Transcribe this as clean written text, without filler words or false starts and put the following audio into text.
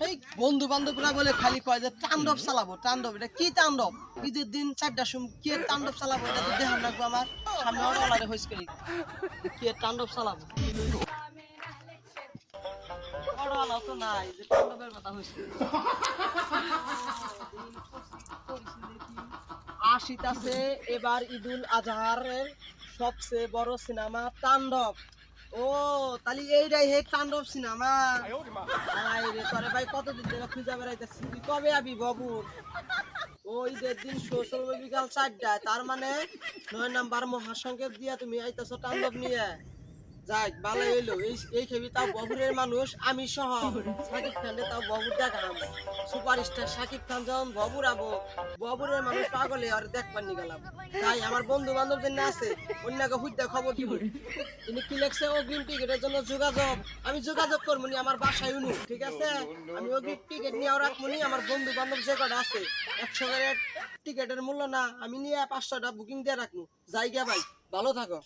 এই বন্ধু বান্ধবরা বলে খালি কয় যে তাণ্ডব চালাবো তাণ্ডব, এটা কি তাণ্ডব? ঈদের দিন 4টার সময় কি তাণ্ডব চালাবো? এটা তো দেখার লাগবো আমার সামনে অর্ডারে হয়েছে কি তাণ্ডব চালাবো। অর্ডার তো নাই যে তাণ্ডবের কথা হয়েছে। আসিতাছে এবার ঈদুল আজহারের সবচেয়ে বড় সিনেমা তাণ্ডব। ও তাহলে এইটাই হে তাণ্ডব সিনেমা। আরে তোরে ভাই কতদিন ধরে খুঁজে বেড়াইতেছি, তুই কবে আবি বাবু? ওই ঈদের দিন শো চলবে বিকাল 4টায়, তার মানে 9 নাম্বার মহাসংকেত দিয়া তুমি আইতেছো তাণ্ডব নিয়ে। যাক ভালো হইলো, এই খেবি তাও বগুড়ের মানুষ আমি সহ সাকিব খানের তাও বগুড় দেখাম। সুপারস্টার সাকিব খান যখন বগুড় আবো, বগুড়ের মানুষ পাগলে আর দেখবার নি গেলাম। তাই আমার বন্ধু বান্ধব যেন আছে অন্যকে হুদ্দা খবর দিব। তিনি কি লেখছে অগ্রিম টিকিটের জন্য যোগাযোগ, আমি যোগাযোগ করবো নি আমার বাসায় উনু, ঠিক আছে? আমি অগ্রিম টিকিট নিয়ে রাখবো নি, আমার বন্ধু বান্ধব যে কটা আছে 100 টাকার টিকিটের মূল্য না, আমি নিয়ে 500টা বুকিং দিয়ে রাখবো। যাই গিয়া ভাই, ভালো থাকো।